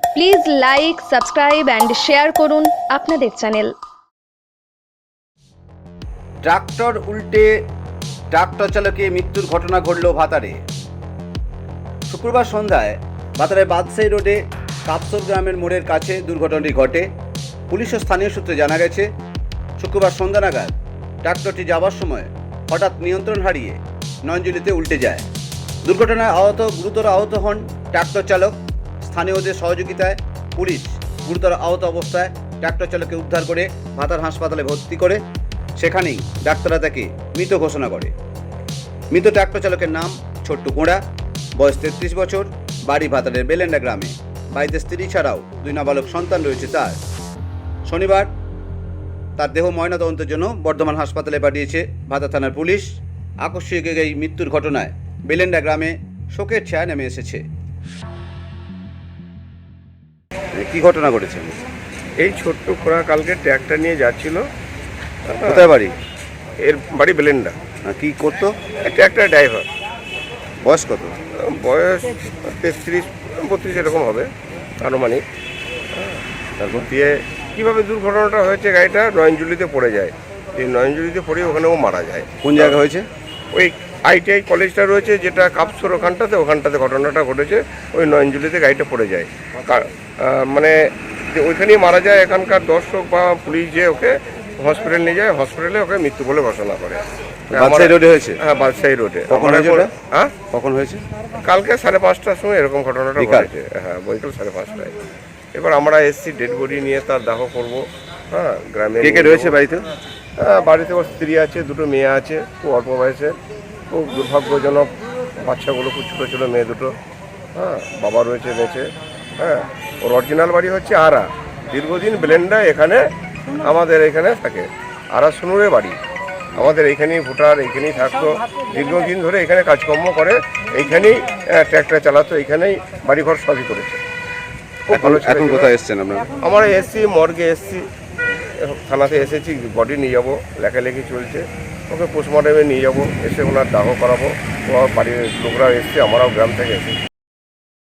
Please like, subscribe and share করুন আপনাদের channel. Tractor উল্টে ট্রাক্টর চালকে মৃত্যুর ঘটনা ঘটল ভাতারে। শুক্রবার সন্ধ্যায় ভাতারের বাদশাহী রোডে কাপসর গ্রামের মোড়ের কাছে দুর্ঘটনাটি ঘটে। পুলিশ ও স্থানীয় সূত্রে জানা গেছে, শুক্রবার সন্ধ্যা নাগাদ ট্রাক্টরটি যাওয়ার সময় হঠাৎ নিয়ন্ত্রণ হারিয়ে নয়নজলিতে উল্টে যায়। দুর্ঘটনায় গুরুতর আহত হন ট্রাক্টর চালক। স্থানীয়দের সহযোগিতায় পুলিশ গুরুতর আহত অবস্থায় ট্রাক্টর চালককে উদ্ধার করে ভাতার হাসপাতালে ভর্তি করে সেখানেই ডাক্তাররা তাকে মৃত ঘোষণা করে। মৃত ট্রাক্টর চালকের নাম ছোট্টু গোড়া, বয়স 33 বছর, বাড়ি ভাতারের বেলেন্ডা গ্রামে। বাড়িতে স্ত্রী ছাড়াও 2 নাবালক সন্তান রয়েছে তার। শনিবার তার দেহ ময়নাতদন্তের জন্য বর্ধমান হাসপাতালে পাঠিয়েছে ভাতার থানার পুলিশ। আকস্মিক এই মৃত্যুর ঘটনায় বেলেন্ডা গ্রামে শোকের ছায়া নেমে এসেছে। কি ঘটনা ঘটেছে? এই ছোট্ট খোড়া কালকে ট্র্যাক্টর নিয়ে যাচ্ছিল। কোথায় বাড়ি? এর বাড়ি বেলেন্ডা। কি করতো? Tractor driver. বয়স কত? বয়স 33-32 এরকম হবে আনুমানিক। তারপর দিয়ে কীভাবে দুর্ঘটনাটা হয়েছে, গাড়িটা নয়নজুলিতে পড়ে যায়। এই নয়নজুলিতে পড়ে ওখানে ও মারা যায়। কোন জায়গা হয়েছে? ওই ITI কলেজটা রয়েছে যেটা কাপসর, ওখানটাতে ঘটনাটা ঘটেছে। ওই নয়নজুলিতে গাড়িটা পড়ে যায়, মানে ওইখানেই মারা যায়। এখানকার দর্শক বা পুলিশ যে ওকে হসপিটাল নিয়ে যায়, হসপিটালে ওকে মৃত্যু বলে ঘোষণা করে। বাদশাহী রোডে হয়েছে? হ্যাঁ, বাদশাহী রোডে। কখন হয়েছে ওটা? হ্যাঁ, কখন হয়েছে? কালকে 5:30টার সময় এরকম ঘটনাটা বিকাল? ঘটেছে। হ্যাঁ, বৈকাল 5:30টায়। এবার আমরা এসছি ডেড বডি নিয়ে তার দাহ করব। হ্যাঁ, গ্রামে কে কে রয়েছে বাড়িতে? বাড়িতে ওর স্ত্রী আছে, 2টো মেয়ে আছে, খুব অল্প বয়সে। খুব দুর্ভাগ্যজনক, বাচ্চাগুলো খুব ছোটো ছোটো মেয়ে দুটো। হ্যাঁ, বাবা রয়েছে বেঁচে। হ্যাঁ, ওর অরিজিনাল বাড়ি হচ্ছে আরা। দীর্ঘদিন বেলেন্ডা এখানে আমাদের এখানে থাকে। আরা সুনুরে বাড়ি আমাদের এইখানেই, ভোটার এইখানেই থাকতো দীর্ঘদিন ধরে, এখানে কাজকর্ম করে, এইখানেই ট্র্যাক্টর চালাতো, এইখানেই বাড়িঘর সবই করেছে। এখন কোথায় এসছেন আপনারা? আমরা এসছি, মর্গে এসছি, থানাতে এসেছি, বডি নিয়ে যাবো, লেখালেখি চলছে। ওকে পোস্টমর্টমে নিয়ে যাবো, এসে ওনার দাহ করাবো। ও বাড়ির লোকরা এসছে, আমরাও গ্রাম থেকে এসেছি।